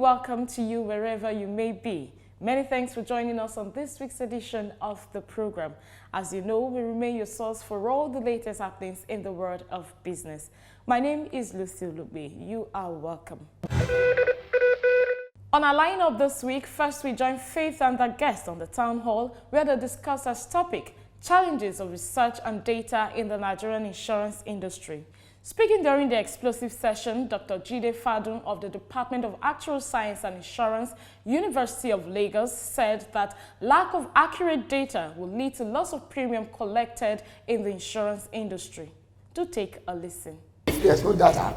welcome to you wherever you may be. Many thanks for joining us on this week's edition of the program. As you know, we remain your source for all the latest happenings in the world of business. My name is Lucille Lube. You are welcome. On our lineup this week, first we join Faith and her guest on the town hall where they discuss as topic challenges of research and data in the Nigerian insurance industry. Speaking during the explosive session, Dr. Jide Fadun of the Department of Actuarial Science and Insurance, University of Lagos, said that lack of accurate data will lead to loss of premium collected in the insurance industry. Do take a listen. If there's no data,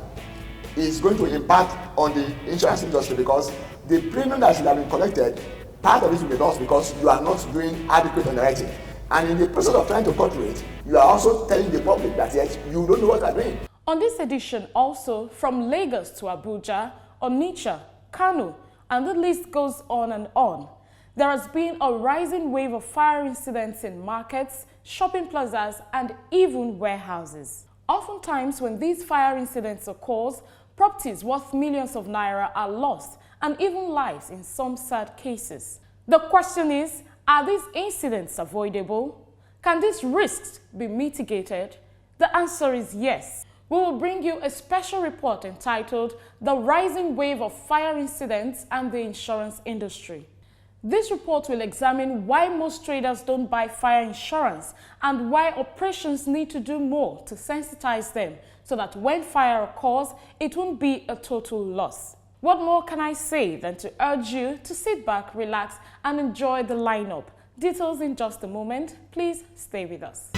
it's going to impact on the insurance industry because the premium that should have been collected, part of it will be lost because you are not doing adequate underwriting. And in the process of trying to cut rate, you are also telling the public that yes, you don't know what they're doing. On this edition also, from Lagos to Abuja, Onitsha, Kano, and the list goes on and on. There has been a rising wave of fire incidents in markets, shopping plazas, and even warehouses. Oftentimes, when these fire incidents occur, properties worth millions of naira are lost, and even lives in some sad cases. The question is, are these incidents avoidable? Can these risks be mitigated? The answer is yes. We will bring you a special report entitled The Rising Wave of Fire Incidents and the Insurance Industry. This report will examine why most traders don't buy fire insurance and why operations need to do more to sensitize them so that when fire occurs, it won't be a total loss. What more can I say than to urge you to sit back, relax, and enjoy the lineup. Details in just a moment. Please stay with us.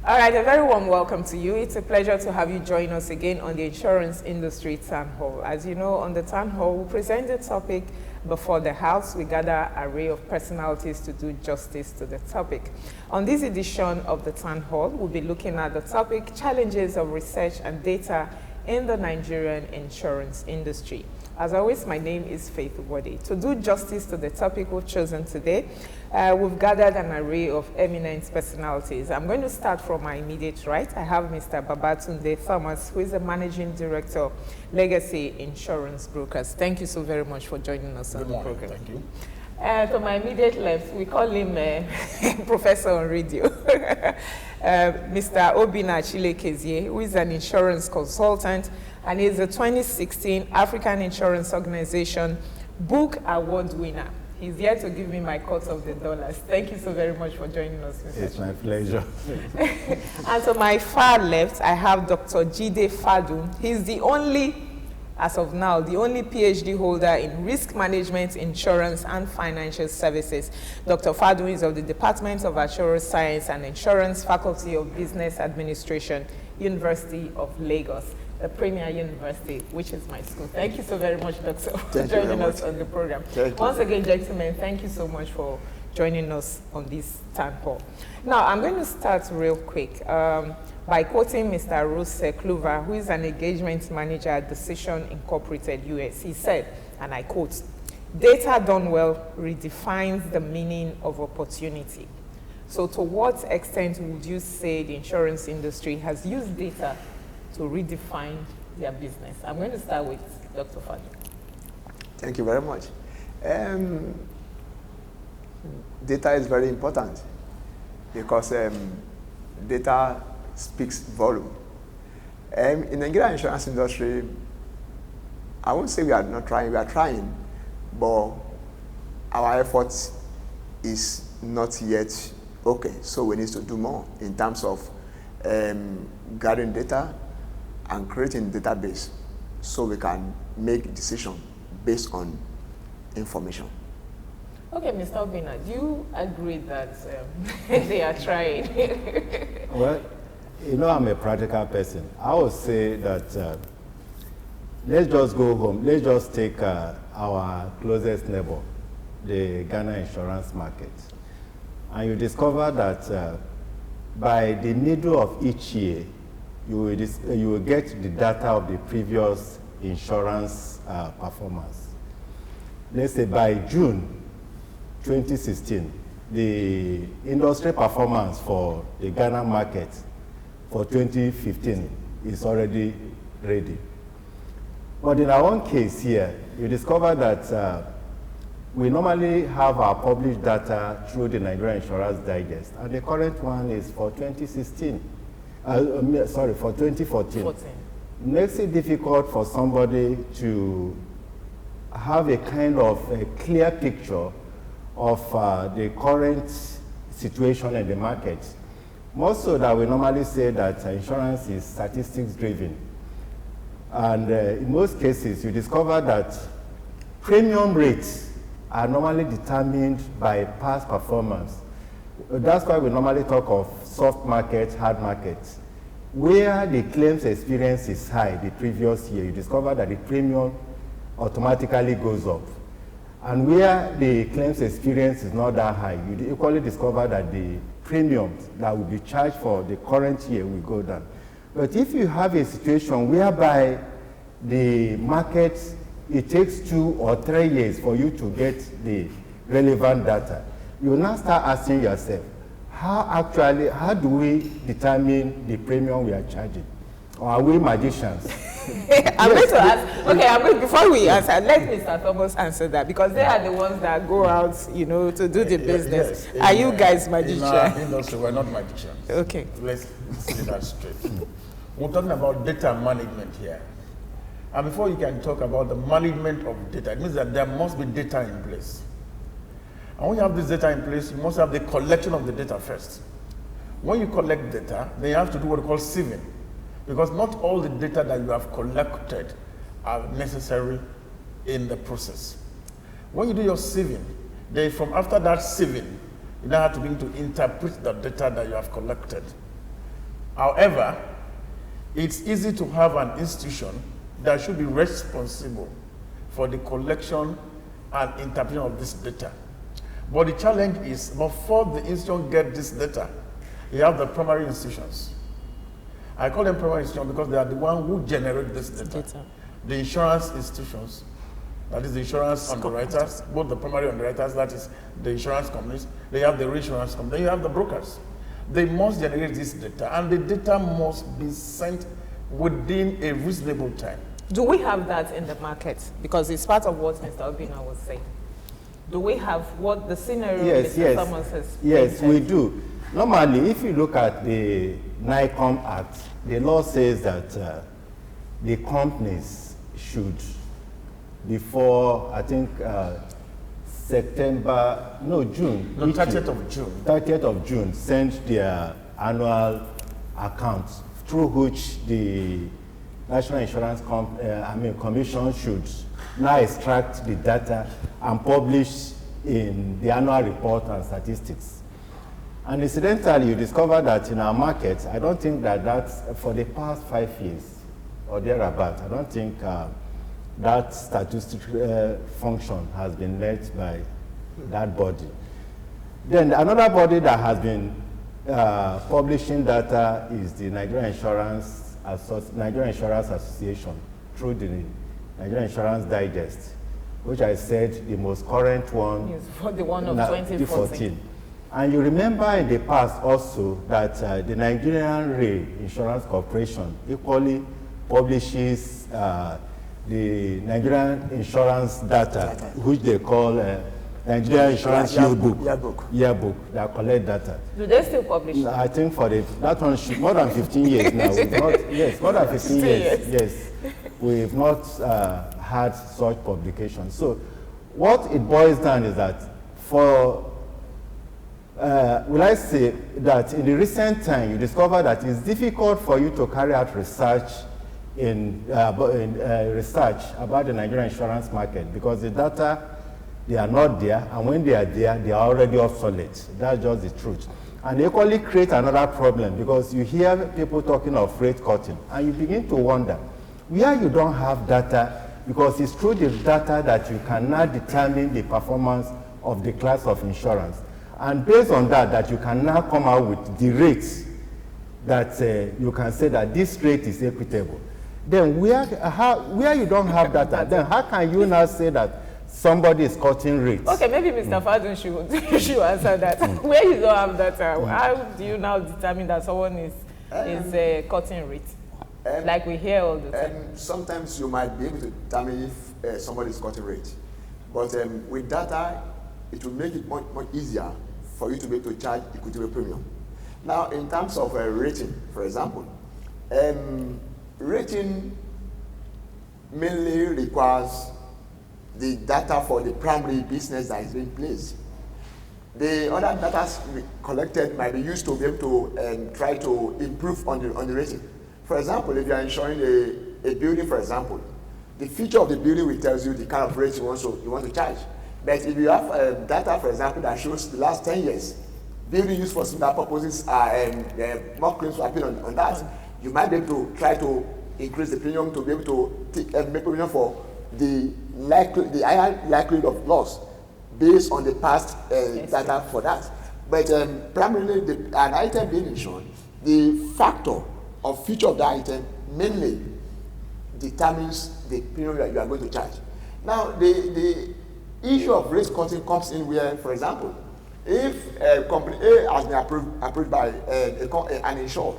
All right, a very warm welcome to you. It's a pleasure to have you join us again on the Insurance Industry Town Hall. As you know, on the Town Hall, we present the topic before the House. We gather an array of personalities to do justice to the topic. On this edition of the Town Hall, we'll be looking at the topic, challenges of research and data in the Nigerian insurance industry. As always, my name is Faith Wade. To do justice to the topic we've chosen today, we've gathered an array of eminent personalities. I'm going to start from my immediate right. I have Mr. Babatunde Thomas, who is the Managing Director, Legacy Insurance Brokers. Thank you so very much for joining us on the program. Thank you. To my immediate left, we call him Professor on radio, Mr. Obina Chilekezie, who is an insurance consultant and is a 2016 African Insurance Organization Book Award winner. He's here to give me my cut of the dollars. Thank you so very much for joining us, Mr. It's my pleasure. And to my far left, I have Dr. Jide Fadun. He's the only, as of now, the only PhD holder in risk management, insurance, and financial services. Dr. Fadun is of the Department of Actuarial Science and Insurance, Faculty of Business Administration, University of Lagos, the premier university, which is my school. Thank you so very much, Doctor, for joining us on the program. Once again, gentlemen, thank you so much for joining us on this town hall. Now, I'm going to start real quick by quoting Mr. Rose Kluver, who is an engagement manager at Decision Incorporated US. He said, and I quote, "Data done well redefines the meaning of opportunity." So to what extent would you say the insurance industry has used data to redefine their business? I'm going to start with Dr. Fadun. Thank you very much. Data is very important because data speaks volume. In the Nigerian insurance industry, I won't say we are not trying, we are trying, but our efforts is not yet okay. So we need to do more in terms of gathering data and creating database so we can make decisions based on information. Okay, Mr. Obina, do you agree that they are trying? Well, you know, I'm a practical person. I would say that let's just go home. Let's just take our closest neighbor, the Ghana insurance market. And you discover that by the middle of each year, you will get the data of the previous insurance performance. Let's say by June 2016, the industry performance for the Ghana market for 2015 is already ready. But in our own case here, you discover that we normally have our published data through the Nigerian Insurance Digest, and the current one is for 2016. For 2014. Makes it difficult for somebody to have a kind of a clear picture of the current situation in the market. More so that we normally say that insurance is statistics driven. And in most cases, you discover that premium rates are normally determined by past performance. That's why we normally talk of soft market, hard market. Where the claims experience is high the previous year, you discover that the premium automatically goes up. And where the claims experience is not that high, you equally discover that the premiums that will be charged for the current year will go down. But if you have a situation whereby the market, it takes 2 or 3 years for you to get the relevant data, you now start asking yourself, how do we determine the premium we are charging? Or are we magicians? I'm going to ask, okay, before we answer, let Mr. Thomas answer that, because they are the ones that go out, you know, to do the business. Yes, are you guys magicians? In our industry, we're not magicians. Okay. Let's say that straight. We're talking about data management here. And before you can talk about the management of data, it means that there must be data in place. And when you have this data in place, you must have the collection of the data first. When you collect data, then you have to do what we call sieving. Because not all the data that you have collected are necessary in the process. When you do your sieving, then from after that sieving, you now have to begin to interpret the data that you have collected. However, it's easy to have an institution that should be responsible for the collection and interpretation of this data. But the challenge is, before the institution gets this data, you have the primary institutions. I call them primary institutions because they are the ones who generate this data. The insurance institutions, that is the insurance underwriters, both the primary underwriters, that is the insurance companies, they have the reinsurance companies, then you have the brokers. They must generate this data, and the data must be sent within a reasonable time. Do we have that in the market? Because it's part of what Mr. Obina was saying. Do we have what the scenario Mr. Thomas has Yes, painted? we do. Normally, if you look at the NICOM Act, the law says that the companies should, before, I think, June. The 30th of June. 30th of June, send their annual accounts through which the National Insurance Commission should now extract the data and publish in the annual report and statistics. And incidentally, you discover that in our market, I don't think that that's for the past 5 years or thereabout. I don't think that statistical function has been led by that body. Then another body that has been publishing data is the Nigerian Insurance Association through the Nigerian Insurance Digest, which I said the most current one is for the one of 2014. And you remember in the past also that the Nigerian Insurance Corporation equally publishes the Nigerian insurance data, which they call Nigerian Insurance Yearbook that collect data. Do they still publish that? I think for that one, more than 15 years now. More than 15 years. Yes, we've not had such publications. So, what it boils down is that will I say that in the recent time you discover that it's difficult for you to carry out research research about the Nigerian insurance market because the data, they are not there, and when they are there, they are already obsolete. That's just the truth. And they equally create another problem because you hear people talking of rate cutting, and you begin to wonder where you don't have data, because it's through the data that you can now determine the performance of the class of insurance. And based on that you can now come out with the rates that you can say that this rate is equitable. Then where you don't have data, then how can you now say that somebody is cutting rates. Okay, maybe Mr. Fadun should answer that. Where you don't have data, how do you now determine that someone is cutting rates? Like we hear all the time. Sometimes you might be able to determine if somebody is cutting rate. But with data, it will make it much easier for you to be able to charge equitable premium. Now, in terms of rating, for example, rating mainly requires the data for the primary business that is being placed. The other data collected might be used to be able to try to improve on the rating. For example, if you are insuring a building, for example, the feature of the building will tell you the kind of rate you want to charge. But if you have data, for example, that shows the last 10 years, building used for similar purposes are more claims to appeal on that, you might be able to try to increase the premium to be able to make premium for the higher likelihood of loss based on the past data for that. But primarily, an item being insured, the factor of feature of that item mainly determines the premium that you are going to charge. Now, the issue of rate cutting comes in where, for example, if company A has been approved by an insured,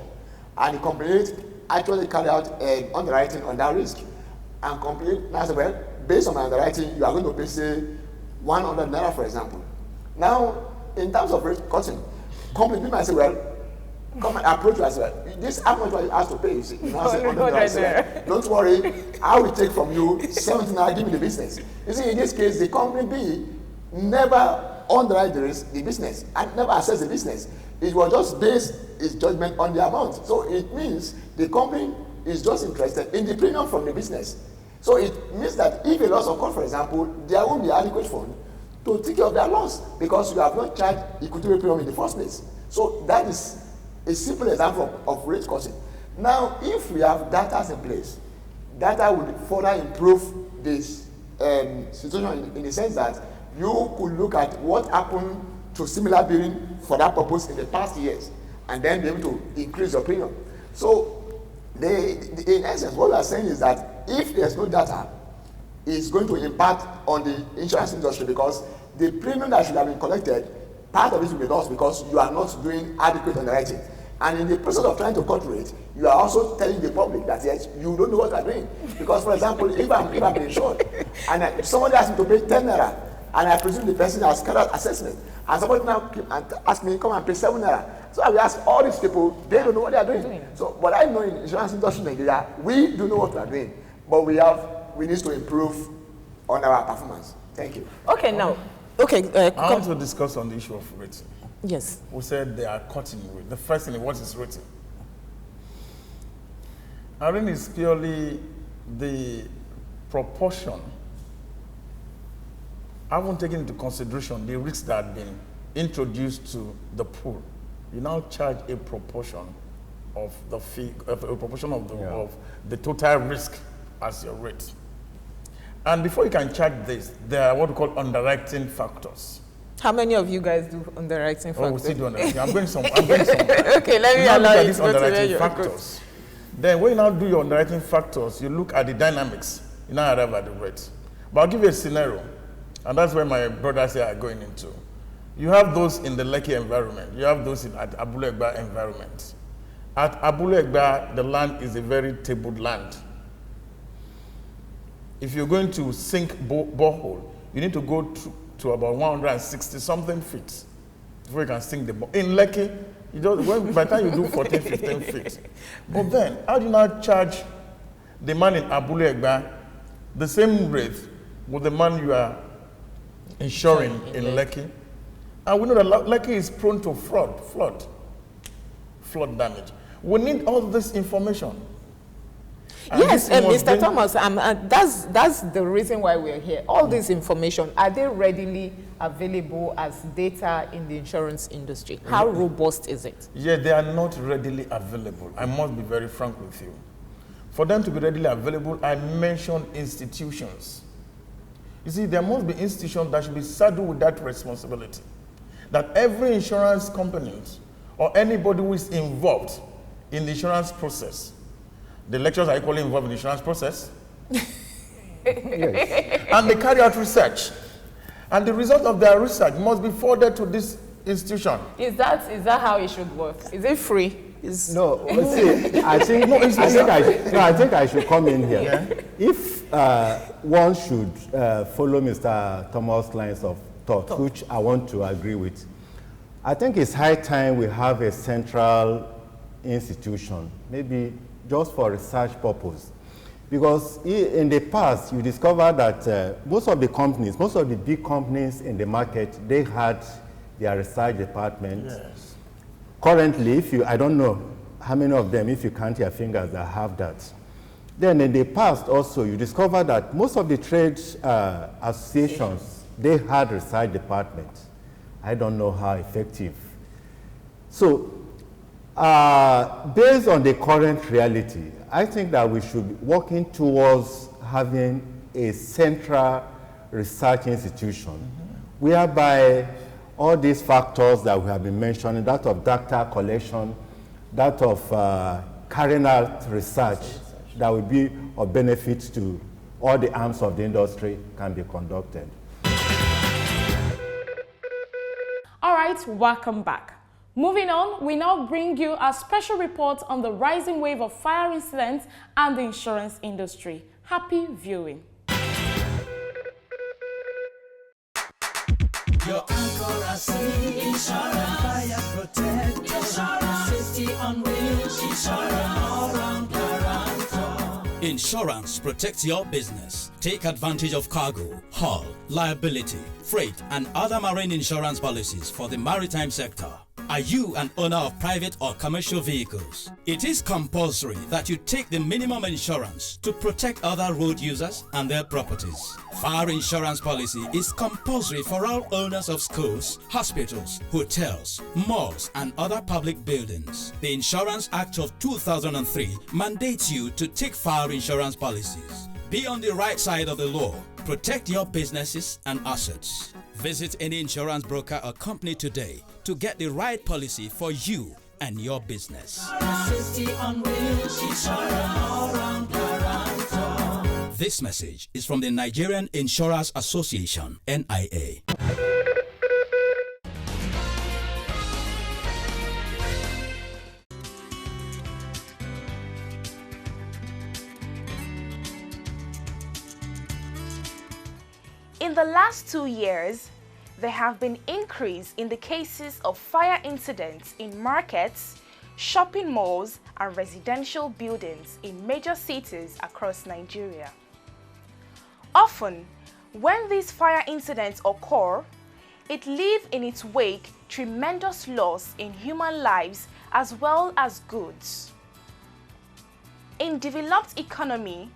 and the company A actually carry out underwriting on that risk, and company now say, well, based on my underwriting, you are going to pay, say, 100 naira, for example. Now, in terms of rate cutting, company B might say, well, come and approach you as well. This how much you asked to pay. You see, you now say 100 naira. Don't worry, I will take from you 70 naira, give me the business. You see, in this case, the company B never underwrite the business and never assess the business. It was just based its judgment on the amount. So it means the company is just interested in the premium from the business. So it means that if a loss occurs, for example, there won't be adequate fund to take care of that loss because you have not charged equitable premium in the first place. So that is a simple example of rate cutting. Now, if we have data in place, data will further improve this situation in the sense that you could look at what happened to similar billing for that purpose in the past years and then be able to increase your premium. So, in essence, what we are saying is that if there's no data, it's going to impact on the insurance industry because the premium that should have been collected, part of it will be lost because you are not doing adequate underwriting. And in the process of trying to cut rate, you are also telling the public that yes, you don't know what you are doing. Because, for example, if I'm insured and somebody asks me to pay 10 naira, and I presume the person has carried out assessment, and somebody now ask me, come and pay 7 naira. So I will ask all these people, they don't know what they are doing. So, but I know in insurance industry in Nigeria, we do know what we are doing, but we need to improve on our performance. Thank you. Okay, now, okay. I want to discuss on the issue of rating. Yes. We said they are cutting rate. The first thing, what is rating? Rating is purely the proportion. I haven't taken into consideration the risks that have been introduced to the pool. You now charge a proportion of the fee, a proportion of the total risk as your rate. And before you can charge this, there are what we call underwriting factors. How many of you guys do underwriting factors? Oh, we still do underwriting. I'm going some. Okay, let me allow you to go to where you're factors. Then when you now do your underwriting factors, you look at the dynamics. You now arrive at the rate. But I'll give you a scenario, and that's where my brothers here are going into. You have those in the Lekki environment. You have those at Abule Egba environment. At Abule Egba, the land is a very tabled land. If you're going to sink borehole, you need to go to about 160 something feet before you can sink the borehole. In Lekki, by the time you do 14, 15 feet. But then, how do you now charge the man in Abule Egba the same rate with the man you are insuring in Lekki? And we know that Lekki is prone to flood damage. We need all this information. And yes, Mr. Thomas, that's the reason why we're here. All this information, are they readily available as data in the insurance industry? How robust is it? Yeah, they are not readily available. I must be very frank with you. For them to be readily available, I mentioned institutions. You see, there must be institutions that should be saddled with that responsibility. That every insurance company or anybody who is involved in the insurance process, the lecturers are equally involved in the insurance process. The Yes. And they carry out research. And the result of their research must be forwarded to this institution. Is that how it should work? Is it free? No, see, I think I should come in here. Yeah. If one should follow Mr. Thomas' lines of thought, which I want to agree with, I think it's high time we have a central institution, maybe just for research purpose. Because in the past, you discover that most of the big companies in the market, they had their research department. Yes. Currently, I don't know how many of them, if you count your fingers, that have that. Then in the past also, you discover that most of the trade associations, they had research departments. I don't know how effective. So, based on the current reality, I think that we should be working towards having a central research institution, whereby all these factors that we have been mentioning, that of data collection, that of carrying out research that will be of benefit to all the arms of the industry, can be conducted. All right, welcome back. Moving on, we now bring you a special report on the rising wave of fire incidents and the insurance industry. Happy viewing. Your anchor at sea, insurance, fire protect, insurance, safety on wheels, insurance, all round guarantor. Insurance protects your business. Take advantage of cargo, hull, liability, freight, and other marine insurance policies for the maritime sector. Are you an owner of private or commercial vehicles? It is compulsory that you take the minimum insurance to protect other road users and their properties. Fire insurance policy is compulsory for all owners of schools, hospitals, hotels, malls, and other public buildings. The Insurance Act of 2003 mandates you to take fire insurance policies. Be on the right side of the law. Protect your businesses and assets. Visit any insurance broker or company today to get the right policy for you and your business. This message is from the Nigerian Insurers Association, NIA. In the last 2 years, there have been increase in the cases of fire incidents in markets, shopping malls, and residential buildings in major cities across Nigeria. Often, when these fire incidents occur, it leaves in its wake tremendous loss in human lives as well as goods. In developed economy,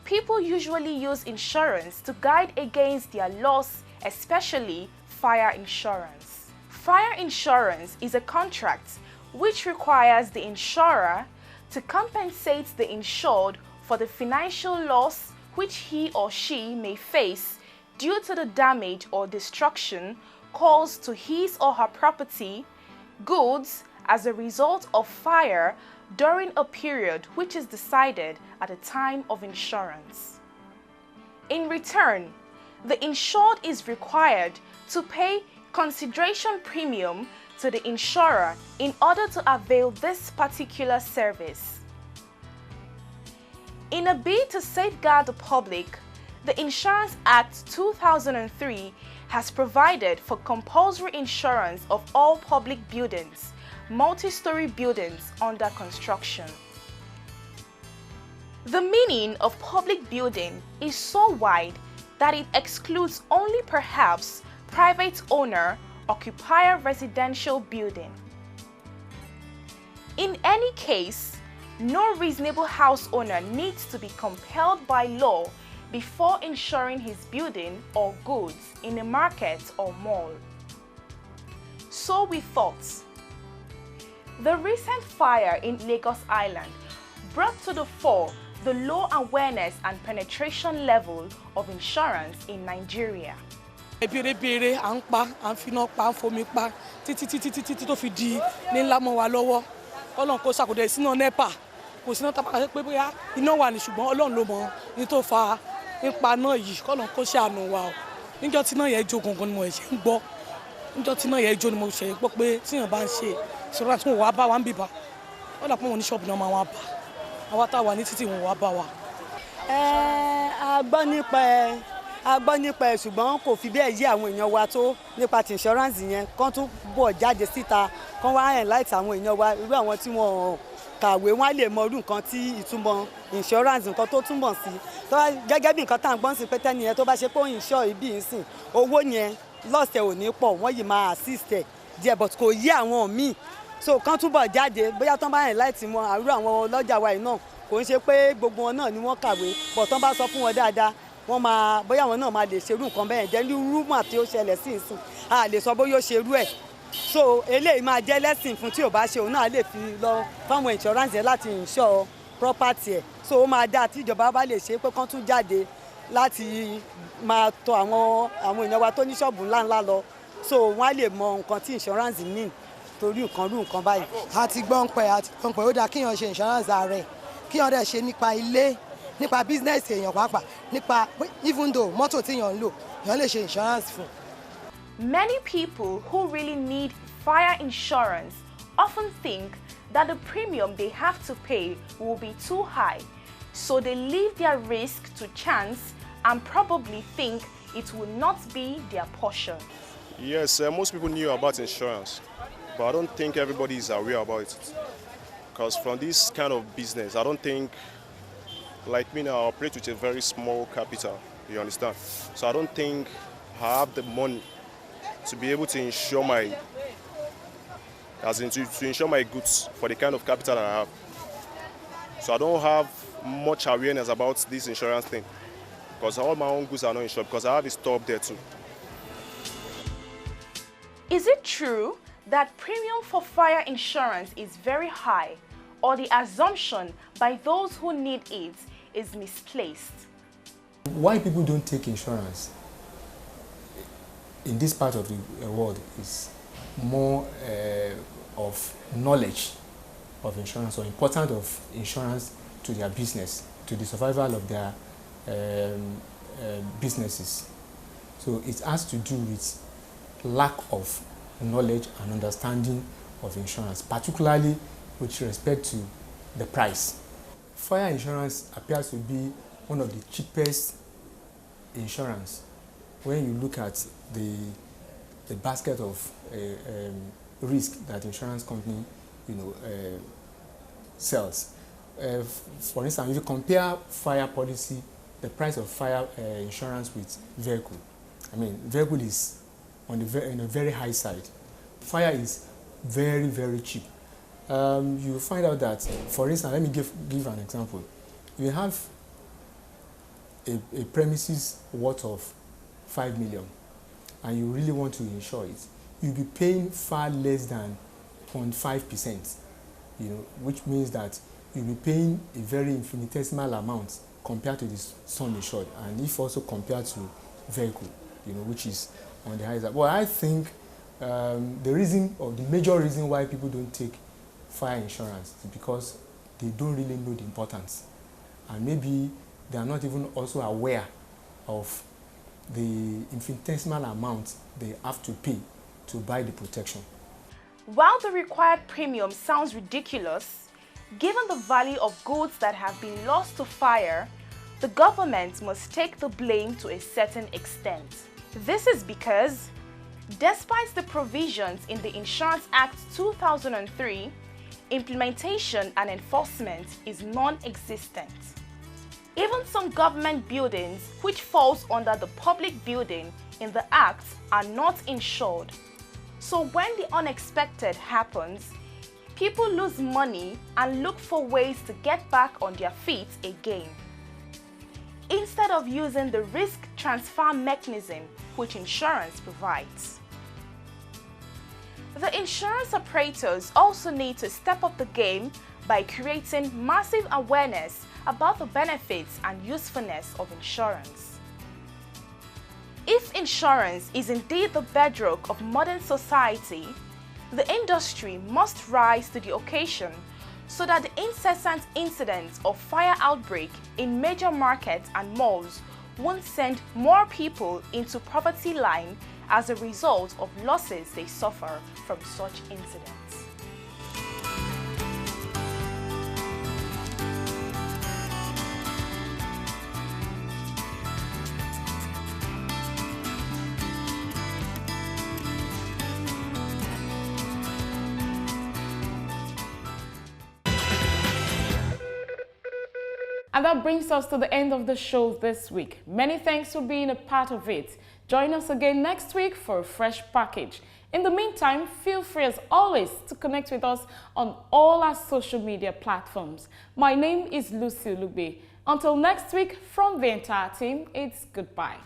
people usually use insurance to guard against their loss, especially fire insurance. Fire insurance is a contract which requires the insurer to compensate the insured for the financial loss which he or she may face due to the damage or destruction caused to his or her property, goods, as a result of fire during a period which is decided at the time of insurance. In return, the insured is required to pay consideration premium to the insurer in order to avail this particular service. In a bid to safeguard the public, the Insurance Act 2003 has provided for compulsory insurance of all public buildings, multi-story buildings under construction. The meaning of public building is so wide that it excludes only perhaps private owner occupier residential building. In any case, no reasonable house owner needs to be compelled by law before insuring his building or goods in a market or mall. So we thought. The recent fire in Lagos Island brought to the fore the low awareness and penetration level of insurance in Nigeria. Bèrè à ń pa à ń finá pa à ń fomi pa títí tó fi di ní ńlá mọ́ wa lọ́wọ́. Ọlọ́run kò ṣàkóso ìsíná NEPA kò síná tábà pé bóyá iná wà ní ṣùgbọ́n Ọlọ́run ló mọ ní tó fa nípa náà yìí kọ́nà kó ṣàánú wa o níjọ́ tí náà yẹ jó gangan ni mo ṣe ń gbọ́ níjọ́ tí náà yẹ jó ni mo ṣe gbọ́ pé tíyàn bá ń ṣe ìṣòro àti wọn wá bá wa ń bìbà wọ́n dà pé wọn ní ṣọ́ọ̀bù náà máa wá bá àwa tá a wà ní títì wọn wá bá wa. a gbọ́ nípa ẹ̀ ṣùgbọ́n kò fi bẹ́ẹ̀ yí àwọn èèyàn wa tó nípa ti insurance yẹn kán tún bọ̀ jáde síta kán wá enlight àwọn èèyàn wa irú àwọn tí wọ́n kàwé wọn á lè mọ irú nǹkan tí ìtumọ̀ insurance nǹkan tó túmọ̀ sí gẹ́gẹ́ bí nǹkan tá à ń gbọ́n sí pé tẹ́ni yẹn tó bá ṣe pé ó insure ibi ìsìn owó yẹn lọ́sẹ̀ ò ní pọ̀ wọ́n yìí máa assist ẹ̀ díẹ̀ but kò yí àwọn míì so kán túbọ̀ jáde bóyá tán bá enlight wọn àrú àwọn ọlọ́jà wa yìí náà kò ń ṣe pé gbogbo wọn náà ni wọ́n kàwé but tán bá sọ fún wọn dáadáa wọ́n máa bóyá àwọn náà máa lè ṣerú nǹkan bẹ́ẹ̀ jẹ́ ní rúmọ̀ tí ó ṣẹlẹ̀ sí ìsìn a lè sọ bóyá ó ṣerú ẹ̀ so eléyìí máa jẹ́ lẹ́sìn fún tí ò bá ṣe òun náà lè fi lọ fáwọn insurance yẹn láti insure property ẹ̀ so ó máa dáa tí ìjọba bá lè ṣe pé kán tún jáde láti máa tọ àwọn èèyàn wa tó ní ṣọ́ọ̀bù ńláńlá lọ so wọ́n á lè mọ nǹkan tí insurance mean torí nǹkan rú nǹkan báyìí. àti gbọ́npẹ́ ó dáa kíyàn ṣe insurance ààrẹ kíyàn dẹ̀ ṣe nípa ilé nípa business èèyàn pàápàá nípa even though mọ́tò tíyàn ń lò èèyàn lè ṣe insurance fún. Many people who really need fire insurance often think that the premium they have to pay will be too high, so they leave their risk to chance and probably think it will not be their portion. Yes, most people knew about insurance, but I don't think everybody is aware about it. Because from this kind of business, I don't think, like me now, I operate with a very small capital, you understand? So I don't think I have the money to be able to insure my, to insure my goods for the kind of capital that I have. So I don't have much awareness about this insurance thing, because all my own goods are not insured, because I have a store up there too. Is it true that premium for fire insurance is very high, or the assumption by those who need it is misplaced? Why people don't take insurance in this part of the world is more of knowledge of insurance or importance of insurance to their business, to the survival of their businesses. So it has to do with lack of knowledge and understanding of insurance, particularly with respect to the price. Fire insurance appears to be one of the cheapest insurance when you look at the basket of risk that insurance company sells. For instance, if you compare fire policy, the price of fire insurance with vehicle, I mean, vehicle is on a very high side. Fire is very, very cheap. You find out that, for instance, let me give an example. You have a premises worth of 5 million and you really want to insure it, you'll be paying far less than 0.5%, which means that you'll be paying a very infinitesimal amount compared to the sum insured, and if also compared to vehicle, which is on the higher side. Well, I think the reason, or the major reason why people don't take fire insurance is because they don't really know the importance, and maybe they are not even also aware of the infinitesimal amount they have to pay to buy the protection. While the required premium sounds ridiculous, given the value of goods that have been lost to fire, the government must take the blame to a certain extent. This is because, despite the provisions in the Insurance Act 2003, implementation and enforcement is non-existent. Even some government buildings which falls under the public building in the Act are not insured. So when the unexpected happens, people lose money and look for ways to get back on their feet again, instead of using the risk transfer mechanism which insurance provides. The insurance operators also need to step up the game by creating massive awareness about the benefits and usefulness of insurance. If insurance is indeed the bedrock of modern society, the industry must rise to the occasion so that the incessant incidents of fire outbreak in major markets and malls won't send more people into poverty line as a result of losses they suffer from such incidents. And that brings us to the end of the show this week. Many thanks for being a part of it. Join us again next week for a fresh package. In the meantime, feel free as always to connect with us on all our social media platforms. My name is Lucy Lugbe. Until next week, from the entire team, it's goodbye.